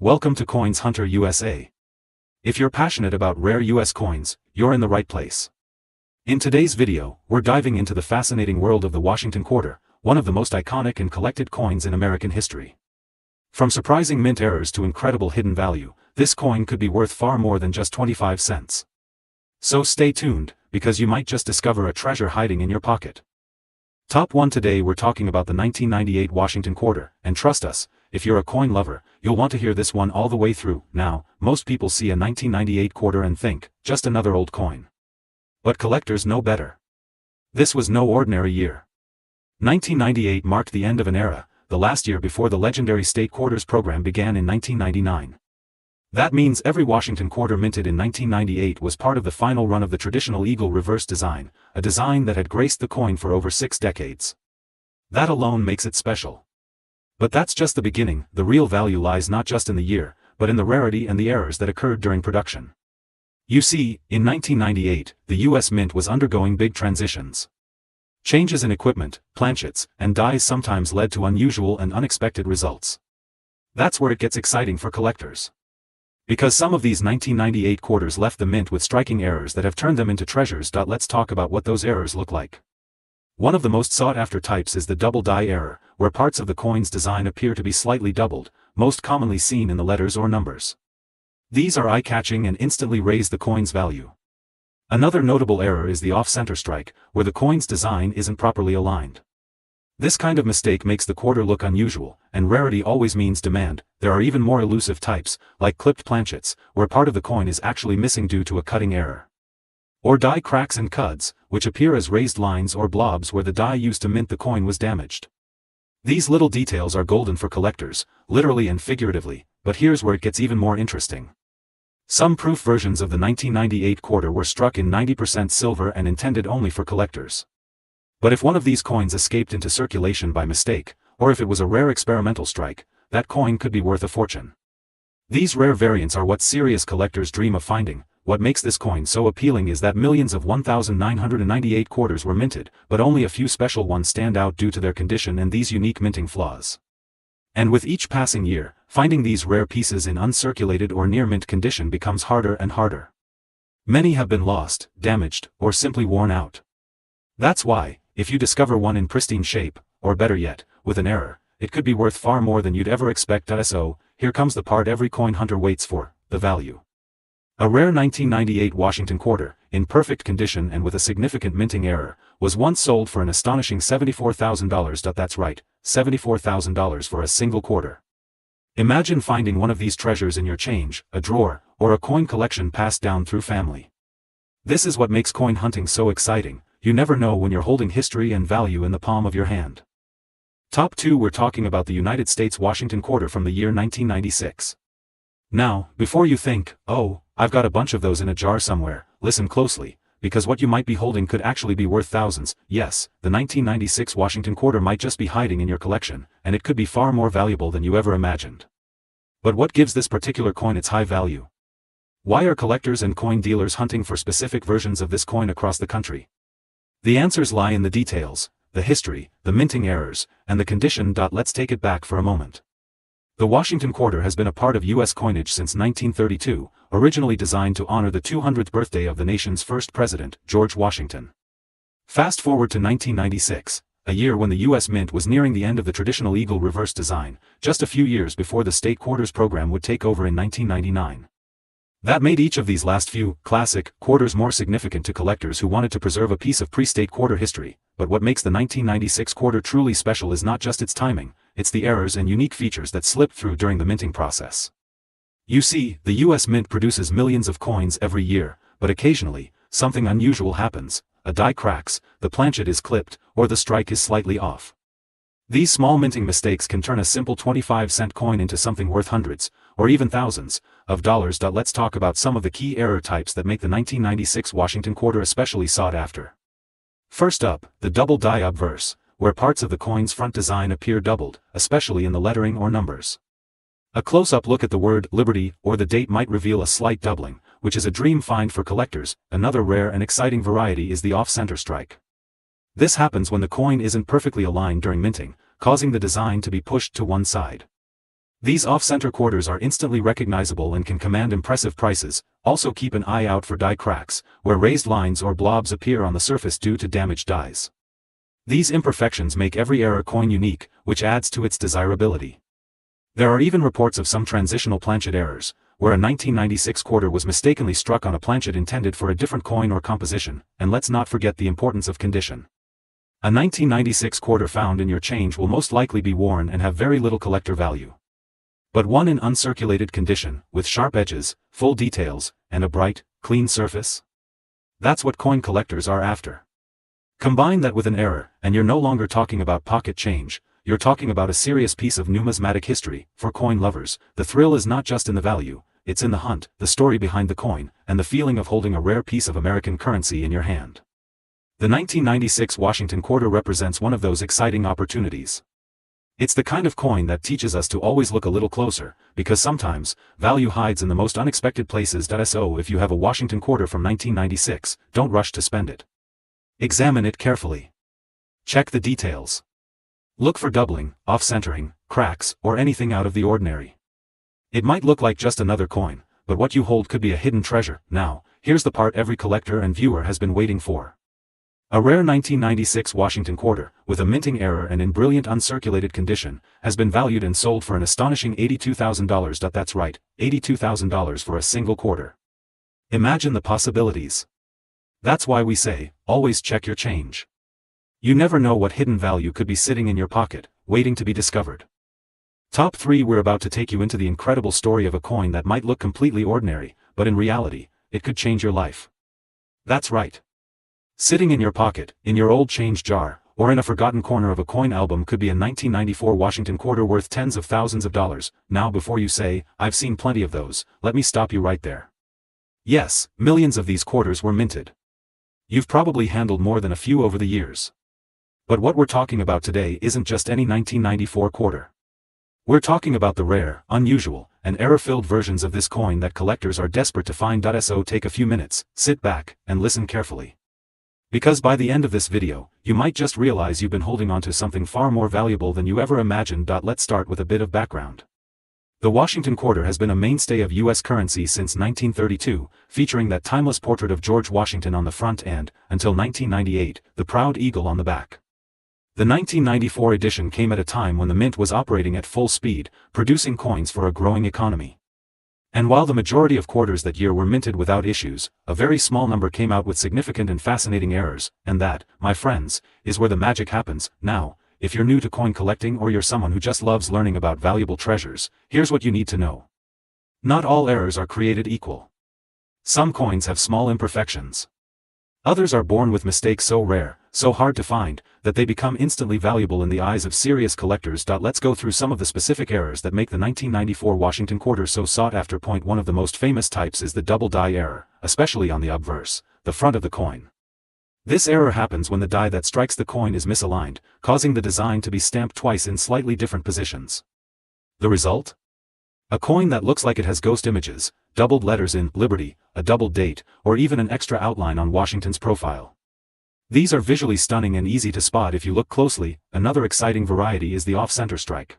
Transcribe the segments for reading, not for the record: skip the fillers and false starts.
Welcome to Coins Hunter USA. If you're passionate about rare US coins, you're in the right place. In today's video, we're diving into the fascinating world of the Washington Quarter, one of the most iconic and collected coins in American history. From surprising mint errors to incredible hidden value, this coin could be worth far more than just 25 cents. So stay tuned, because you might just discover a treasure hiding in your pocket. Top 1. Today we're talking about the 1998 Washington Quarter, and trust us, if you're a coin lover, you'll want to hear this one all the way through. Now, most people see a 1998 quarter and think, just another old coin. But collectors know better. This was no ordinary year. 1998 marked the end of an era, the last year before the legendary state quarters program began in 1999. That means every Washington quarter minted in 1998 was part of the final run of the traditional eagle reverse design, a design that had graced the coin for over 6 decades. That alone makes it special. But that's just the beginning. The real value lies not just in the year, but in the rarity and the errors that occurred during production. You see, in 1998, the US Mint was undergoing big transitions. Changes in equipment, planchets, and dies sometimes led to unusual and unexpected results. That's where it gets exciting for collectors. Because some of these 1998 quarters left the mint with striking errors that have turned them into treasures. Let's talk about what those errors look like. One of the most sought-after types is the double die error, where parts of the coin's design appear to be slightly doubled, most commonly seen in the letters or numbers. These are eye-catching and instantly raise the coin's value. Another notable error is the off-center strike, where the coin's design isn't properly aligned. This kind of mistake makes the quarter look unusual, and rarity always means demand. There are even more elusive types, like clipped planchets, where part of the coin is actually missing due to a cutting error. Or die cracks and cuds, which appear as raised lines or blobs where the die used to mint the coin was damaged. These little details are golden for collectors, literally and figuratively, but here's where it gets even more interesting. Some proof versions of the 1998 quarter were struck in 90% silver and intended only for collectors. But if one of these coins escaped into circulation by mistake, or if it was a rare experimental strike, that coin could be worth a fortune. These rare variants are what serious collectors dream of finding. What makes this coin so appealing is that millions of 1,998 quarters were minted, but only a few special ones stand out due to their condition and these unique minting flaws. And with each passing year, finding these rare pieces in uncirculated or near-mint condition becomes harder and harder. Many have been lost, damaged, or simply worn out. That's why, if you discover one in pristine shape, or better yet, with an error, it could be worth far more than you'd ever expect. So, here comes the part every coin hunter waits for, the value. A rare 1998 Washington quarter, in perfect condition and with a significant minting error, was once sold for an astonishing $74,000. That's right, $74,000 for a single quarter. Imagine finding one of these treasures in your change, a drawer, or a coin collection passed down through family. This is what makes coin hunting so exciting. You never know when you're holding history and value in the palm of your hand. Top 2. We're talking about the United States Washington quarter from the year 1996. Now, before you think, oh, I've got a bunch of those in a jar somewhere, listen closely, because what you might be holding could actually be worth thousands. Yes, the 1996 Washington quarter might just be hiding in your collection, and it could be far more valuable than you ever imagined. But what gives this particular coin its high value? Why are collectors and coin dealers hunting for specific versions of this coin across the country? The answers lie in the details, the history, the minting errors, and the condition. Let's take it back for a moment. The Washington quarter has been a part of U.S. coinage since 1932, originally designed to honor the 200th birthday of the nation's first president, George Washington. Fast forward to 1996, a year when the U.S. Mint was nearing the end of the traditional eagle reverse design, just a few years before the state quarters program would take over in 1999. That made each of these last few, classic, quarters more significant to collectors who wanted to preserve a piece of pre-state quarter history. But what makes the 1996 quarter truly special is not just its timing, it's the errors and unique features that slipped through during the minting process. You see, the US Mint produces millions of coins every year, but occasionally, something unusual happens. A die cracks, the planchet is clipped, or the strike is slightly off. These small minting mistakes can turn a simple 25-cent coin into something worth hundreds, or even thousands, of dollars. Let's talk about some of the key error types that make the 1996 Washington quarter especially sought after. First up, the double die obverse, where parts of the coin's front design appear doubled, especially in the lettering or numbers. A close-up look at the word Liberty or the date might reveal a slight doubling, which is a dream find for collectors. Another rare and exciting variety is the off-center strike. This happens when the coin isn't perfectly aligned during minting, causing the design to be pushed to one side. These off-center quarters are instantly recognizable and can command impressive prices. Also keep an eye out for die cracks, where raised lines or blobs appear on the surface due to damaged dies. These imperfections make every error coin unique, which adds to its desirability. There are even reports of some transitional planchet errors, where a 1996 quarter was mistakenly struck on a planchet intended for a different coin or composition, and let's not forget the importance of condition. A 1996 quarter found in your change will most likely be worn and have very little collector value. But one in uncirculated condition, with sharp edges, full details, and a bright, clean surface? That's what coin collectors are after. Combine that with an error, and you're no longer talking about pocket change, you're talking about a serious piece of numismatic history. For coin lovers, the thrill is not just in the value, it's in the hunt, the story behind the coin, and the feeling of holding a rare piece of American currency in your hand. The 1996 Washington quarter represents one of those exciting opportunities. It's the kind of coin that teaches us to always look a little closer, because sometimes, value hides in the most unexpected places. So if you have a Washington quarter from 1996, don't rush to spend it. Examine it carefully. Check the details. Look for doubling, off-centering, cracks, or anything out of the ordinary. It might look like just another coin, but what you hold could be a hidden treasure. Now, here's the part every collector and viewer has been waiting for. A rare 1996 Washington quarter, with a minting error and in brilliant uncirculated condition, has been valued and sold for an astonishing $82,000. That's right, $82,000 for a single quarter. Imagine the possibilities. That's why we say, always check your change. You never know what hidden value could be sitting in your pocket, waiting to be discovered. Top 3. We're about to take you into the incredible story of a coin that might look completely ordinary, but in reality, it could change your life. That's right. Sitting in your pocket, in your old change jar, or in a forgotten corner of a coin album could be a 1994 Washington quarter worth tens of thousands of dollars. Now before you say, I've seen plenty of those, let me stop you right there. Yes, millions of these quarters were minted. You've probably handled more than a few over the years. But what we're talking about today isn't just any 1994 quarter. We're talking about the rare, unusual, and error-filled versions of this coin that collectors are desperate to find. So take a few minutes, sit back, and listen carefully. Because by the end of this video, you might just realize you've been holding on to something far more valuable than you ever imagined. Let's start with a bit of background. The Washington quarter has been a mainstay of U.S. currency since 1932, featuring that timeless portrait of George Washington on the front and, until 1998, the proud eagle on the back. The 1994 edition came at a time when the mint was operating at full speed, producing coins for a growing economy. And while the majority of quarters that year were minted without issues, a very small number came out with significant and fascinating errors, and that, my friends, is where the magic happens. Now, if you're new to coin collecting or you're someone who just loves learning about valuable treasures, here's what you need to know. Not all errors are created equal. Some coins have small imperfections. Others are born with mistakes so rare, so hard to find, that they become instantly valuable in the eyes of serious collectors. Let's go through some of the specific errors that make the 1994 Washington quarter so sought after. Point 1. Of the most famous types is the double die error, especially on the obverse, the front of the coin. This error happens when the die that strikes the coin is misaligned, causing the design to be stamped twice in slightly different positions. The result? A coin that looks like it has ghost images, doubled letters in Liberty, a double date, or even an extra outline on Washington's profile. These are visually stunning and easy to spot if you look closely. Another exciting variety is the off-center strike.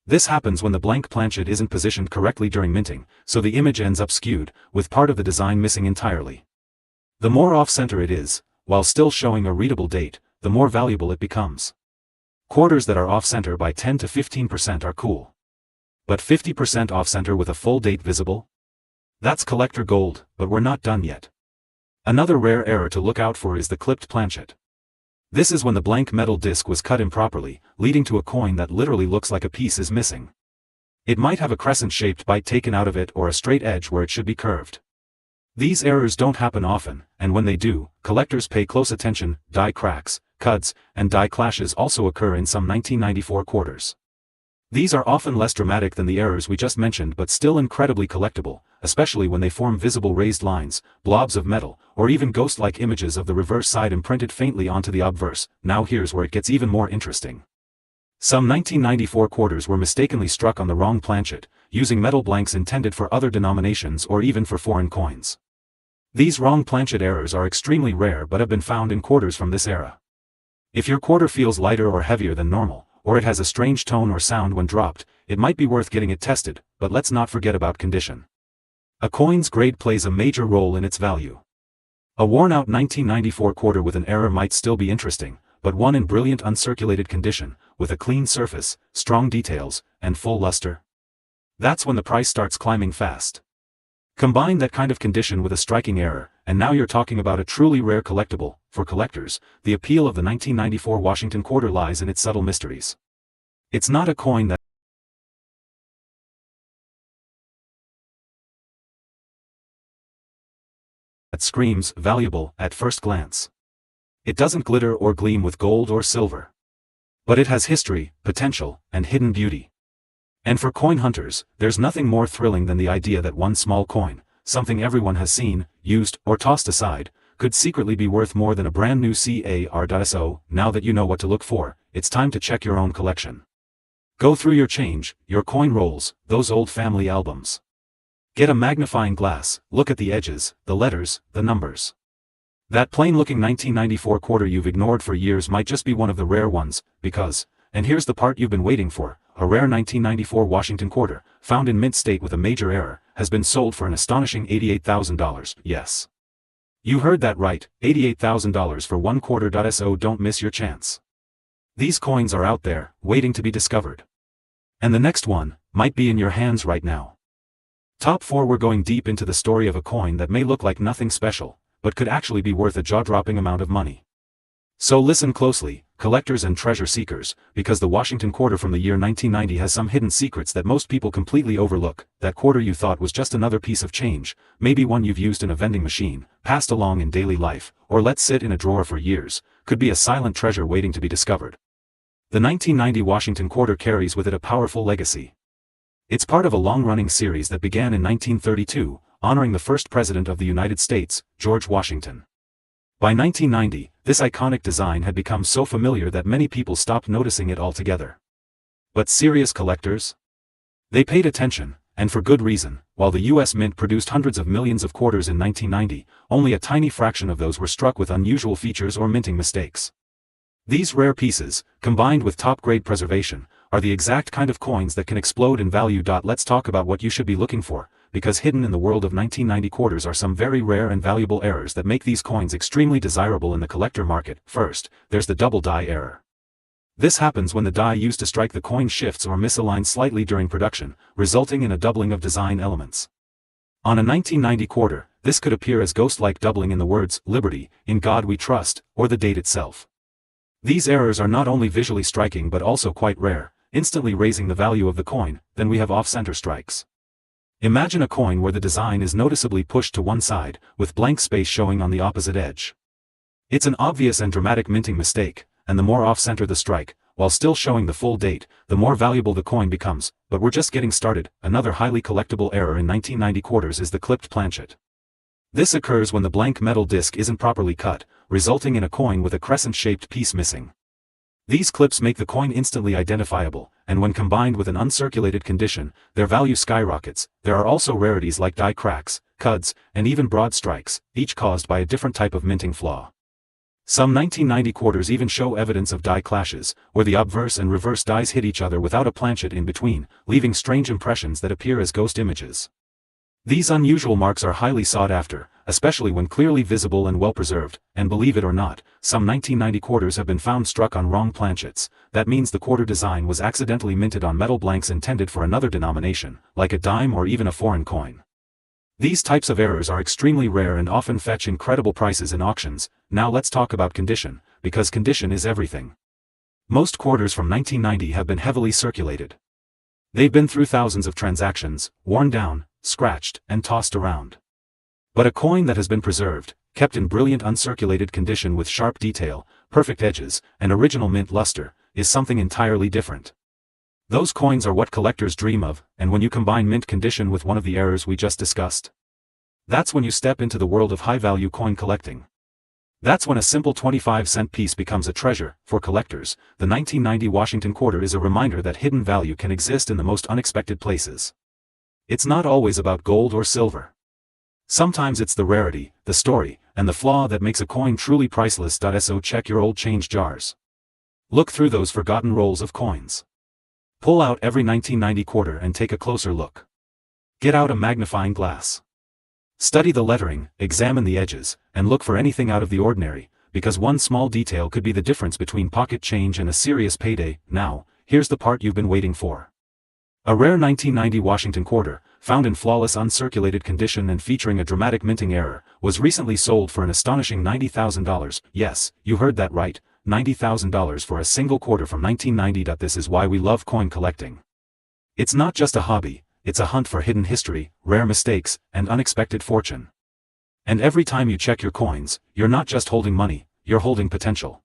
This happens when the blank planchet isn't positioned correctly during minting, so the image ends up skewed, with part of the design missing entirely. The more off-center it is, while still showing a readable date, the more valuable it becomes. Quarters that are off-center by 10 to 15% are cool. But 50% off-center with a full date visible? That's collector gold, but we're not done yet. Another rare error to look out for is the clipped planchet. This is when the blank metal disc was cut improperly, leading to a coin that literally looks like a piece is missing. It might have a crescent-shaped bite taken out of it or a straight edge where it should be curved. These errors don't happen often, and when they do, collectors pay close attention. Die cracks, cuts, and die clashes also occur in some 1994 quarters. These are often less dramatic than the errors we just mentioned, but still incredibly collectible, especially when they form visible raised lines, blobs of metal, or even ghost-like images of the reverse side imprinted faintly onto the obverse. Now here's where it gets even more interesting. Some 1994 quarters were mistakenly struck on the wrong planchet, using metal blanks intended for other denominations or even for foreign coins. These wrong planchet errors are extremely rare but have been found in quarters from this era. If your quarter feels lighter or heavier than normal, or it has a strange tone or sound when dropped, it might be worth getting it tested, but let's not forget about condition. A coin's grade plays a major role in its value. A worn-out 1994 quarter with an error might still be interesting, but one in brilliant uncirculated condition, with a clean surface, strong details, and full luster? That's when the price starts climbing fast. Combine that kind of condition with a striking error, and now you're talking about a truly rare collectible. For collectors, the appeal of the 1994 Washington quarter lies in its subtle mysteries. It's not a coin that screams valuable at first glance. It doesn't glitter or gleam with gold or silver. But it has history, potential, and hidden beauty. And for coin hunters, there's nothing more thrilling than the idea that one small coin, something everyone has seen, used, or tossed aside, could secretly be worth more than a brand new CAR.SO. Now that you know what to look for, it's time to check your own collection. Go through your change, your coin rolls, those old family albums. Get a magnifying glass, look at the edges, the letters, the numbers. That plain-looking 1994 quarter you've ignored for years might just be one of the rare ones, because, and here's the part you've been waiting for, a rare 1994 Washington quarter, found in mint state with a major error, has been sold for an astonishing $88,000. Yes. You heard that right, $88,000 for one quarter.SO. Don't miss your chance. These coins are out there, waiting to be discovered. And the next one might be in your hands right now. Top 4. We're going deep into the story of a coin that may look like nothing special, but could actually be worth a jaw-dropping amount of money. So listen closely, collectors and treasure seekers, because the Washington quarter from the year 1990 has some hidden secrets that most people completely overlook. That quarter you thought was just another piece of change, maybe one you've used in a vending machine, passed along in daily life, or let sit in a drawer for years, could be a silent treasure waiting to be discovered. The 1990 Washington quarter carries with it a powerful legacy. It's part of a long-running series that began in 1932, honoring the first president of the United States, George Washington. By 1990, this iconic design had become so familiar that many people stopped noticing it altogether. But serious collectors? They paid attention, and for good reason. While the U.S. Mint produced hundreds of millions of quarters in 1990, only a tiny fraction of those were struck with unusual features or minting mistakes. These rare pieces, combined with top-grade preservation, are the exact kind of coins that can explode in value. Let's talk about what you should be looking for, because hidden in the world of 1990 quarters are some very rare and valuable errors that make these coins extremely desirable in the collector market. First, there's the double die error. This happens when the die used to strike the coin shifts or misaligns slightly during production, resulting in a doubling of design elements. On a 1990 quarter, this could appear as ghost-like doubling in the words, "Liberty, in God we trust," or the date itself. These errors are not only visually striking but also quite rare, instantly raising the value of the coin. Then we have off-center strikes. Imagine a coin where the design is noticeably pushed to one side, with blank space showing on the opposite edge. It's an obvious and dramatic minting mistake, and the more off-center the strike, while still showing the full date, the more valuable the coin becomes. But we're just getting started. Another highly collectible error in 1990 quarters is the clipped planchet. This occurs when the blank metal disc isn't properly cut, resulting in a coin with a crescent-shaped piece missing. These clips make the coin instantly identifiable, and when combined with an uncirculated condition, their value skyrockets. There are also rarities like die cracks, cuds, and even broad strikes, each caused by a different type of minting flaw. Some 1990 quarters even show evidence of die clashes, where the obverse and reverse dies hit each other without a planchet in between, leaving strange impressions that appear as ghost images. These unusual marks are highly sought after, especially when clearly visible and well-preserved, and believe it or not, some 1990 quarters have been found struck on wrong planchets. That means the quarter design was accidentally minted on metal blanks intended for another denomination, like a dime or even a foreign coin. These types of errors are extremely rare and often fetch incredible prices in auctions. Now let's talk about condition, because condition is everything. Most quarters from 1990 have been heavily circulated. They've been through thousands of transactions, worn down, scratched, and tossed around. But a coin that has been preserved, kept in brilliant uncirculated condition with sharp detail, perfect edges, and original mint luster, is something entirely different. Those coins are what collectors dream of, and when you combine mint condition with one of the errors we just discussed, that's when you step into the world of high-value coin collecting. That's when a simple 25-cent piece becomes a treasure. For collectors, the 1990 Washington quarter is a reminder that hidden value can exist in the most unexpected places. It's not always about gold or silver. Sometimes it's the rarity, the story, and the flaw that makes a coin truly priceless. So check your old change jars. Look through those forgotten rolls of coins. Pull out every 1990 quarter and take a closer look. Get out a magnifying glass. Study the lettering, examine the edges, and look for anything out of the ordinary, because one small detail could be the difference between pocket change and a serious payday. Now, here's the part you've been waiting for. A rare 1990 Washington quarter, found in flawless uncirculated condition and featuring a dramatic minting error, was recently sold for an astonishing $90,000. Yes, you heard that right, $90,000 for a single quarter from 1990. This is why we love coin collecting. It's not just a hobby, it's a hunt for hidden history, rare mistakes, and unexpected fortune. And every time you check your coins, you're not just holding money, you're holding potential.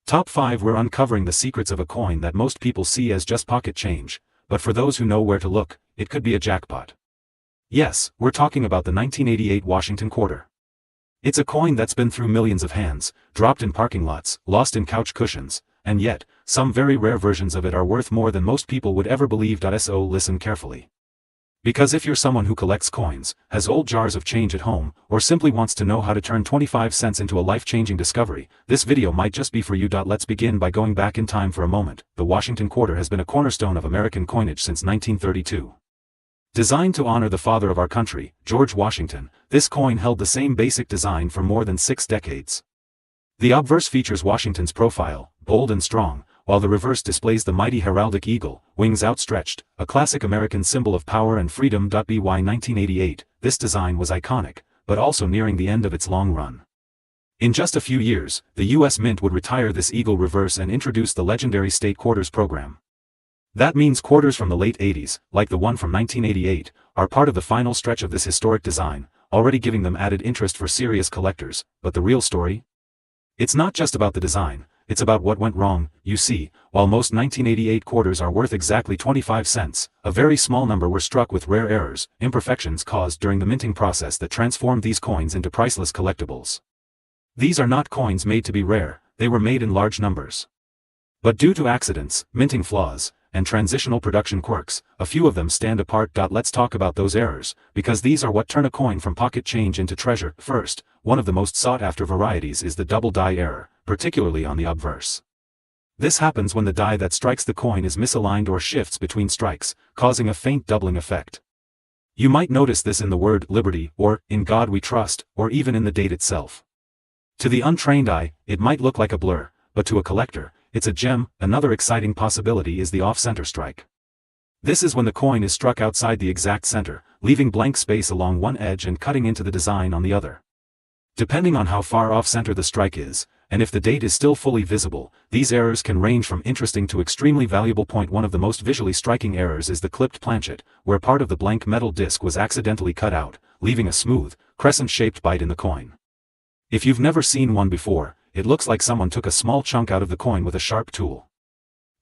Top 5. We're uncovering the secrets of a coin that most people see as just pocket change, but for those who know where to look, it could be a jackpot. Yes, we're talking about the 1988 Washington quarter. It's a coin that's been through millions of hands, dropped in parking lots, lost in couch cushions, and yet, some very rare versions of it are worth more than most people would ever believe. So listen carefully. Because if you're someone who collects coins, has old jars of change at home, or simply wants to know how to turn 25 cents into a life-changing discovery, this video might just be for you. Let's begin by going back in time for a moment. The Washington quarter has been a cornerstone of American coinage since 1932. Designed to honor the father of our country, George Washington, this coin held the same basic design for more than 6 decades. The obverse features Washington's profile, bold and strong, while the reverse displays the mighty heraldic eagle, wings outstretched, a classic American symbol of power and freedom. By 1988, this design was iconic, but also nearing the end of its long run. In just a few years, the U.S. Mint would retire this eagle reverse and introduce the legendary state quarters program. That means quarters from the late 80s, like the one from 1988, are part of the final stretch of this historic design, already giving them added interest for serious collectors. But the real story? It's not just about the design, it's about what went wrong. You see, while most 1988 quarters are worth exactly 25 cents, a very small number were struck with rare errors, imperfections caused during the minting process that transformed these coins into priceless collectibles. These are not coins made to be rare, they were made in large numbers. But due to accidents, minting flaws, and transitional production quirks, a few of them stand apart. Let's talk about those errors, because these are what turn a coin from pocket change into treasure. First, one of the most sought-after varieties is the double die error, particularly on the obverse. This happens when the die that strikes the coin is misaligned or shifts between strikes, causing a faint doubling effect. You might notice this in the word liberty, or in God we trust, or even in the date itself. To the untrained eye, it might look like a blur, but to a collector, it's a gem. Another exciting possibility is the off-center strike. This is when the coin is struck outside the exact center, leaving blank space along one edge and cutting into the design on the other. Depending on how far off-center the strike is, and if the date is still fully visible, these errors can range from interesting to extremely valuable. One of the most visually striking errors is the clipped planchet, where part of the blank metal disc was accidentally cut out, leaving a smooth, crescent-shaped bite in the coin. If you've never seen one before, it looks like someone took a small chunk out of the coin with a sharp tool.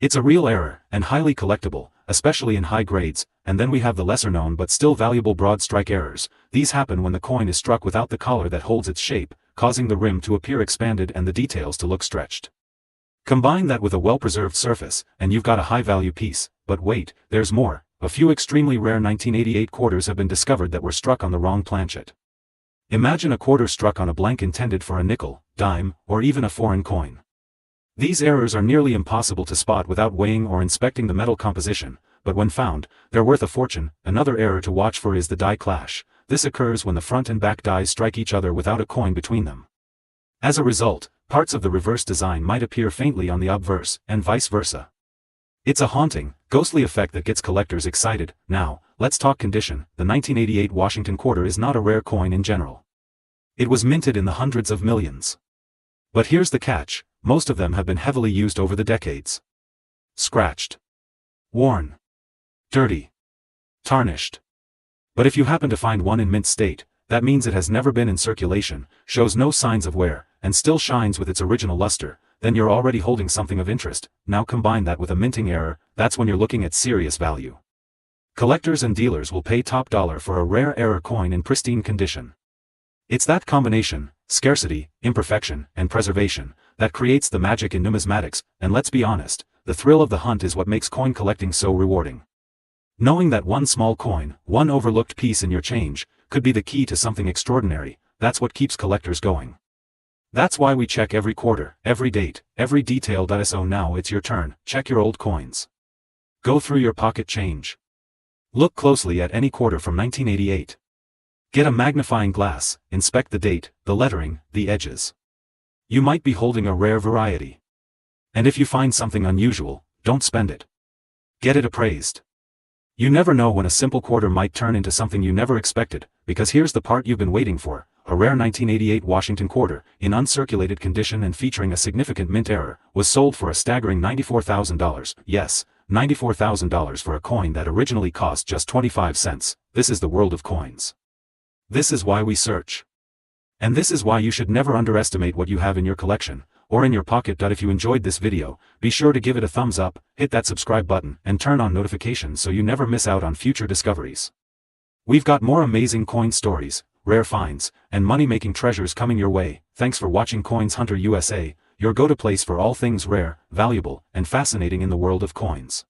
It's a real error, and highly collectible, especially in high grades. And then we have the lesser-known but still valuable broad strike errors. These happen when the coin is struck without the collar that holds its shape, causing the rim to appear expanded and the details to look stretched. Combine that with a well-preserved surface, and you've got a high-value piece. But wait, there's more. A few extremely rare 1988 quarters have been discovered that were struck on the wrong planchet. Imagine a quarter struck on a blank intended for a nickel, dime, or even a foreign coin. These errors are nearly impossible to spot without weighing or inspecting the metal composition, but when found, they're worth a fortune. Another error to watch for is the die clash. This occurs when the front and back dies strike each other without a coin between them. As a result, parts of the reverse design might appear faintly on the obverse, and vice versa. It's a haunting, ghostly effect that gets collectors excited. Now, let's talk condition. The 1988 Washington quarter is not a rare coin in general. It was minted in the hundreds of millions. But here's the catch, most of them have been heavily used over the decades. Scratched. Worn. Dirty. Tarnished. But if you happen to find one in mint state, that means it has never been in circulation, shows no signs of wear, and still shines with its original luster. Then you're already holding something of interest. Now combine that with a minting error, that's when you're looking at serious value. Collectors and dealers will pay top dollar for a rare error coin in pristine condition. It's that combination, scarcity, imperfection, and preservation, that creates the magic in numismatics. And let's be honest, the thrill of the hunt is what makes coin collecting so rewarding. Knowing that one small coin, one overlooked piece in your change, could be the key to something extraordinary, that's what keeps collectors going. That's why we check every quarter, every date, every detail. So now it's your turn. Check your old coins. Go through your pocket change. Look closely at any quarter from 1988. Get a magnifying glass, inspect the date, the lettering, the edges. You might be holding a rare variety. And if you find something unusual, don't spend it. Get it appraised. You never know when a simple quarter might turn into something you never expected, because here's the part you've been waiting for. A rare 1988 Washington quarter, in uncirculated condition and featuring a significant mint error, was sold for a staggering $94,000. Yes, $94,000 for a coin that originally cost just 25 cents. This is the world of coins. This is why we search. And this is why you should never underestimate what you have in your collection, or in your pocket. If you enjoyed this video, be sure to give it a thumbs up, hit that subscribe button, and turn on notifications so you never miss out on future discoveries. We've got more amazing coin stories, rare finds, and money-making treasures coming your way. Thanks for watching Coins Hunter USA, your go-to place for all things rare, valuable, and fascinating in the world of coins.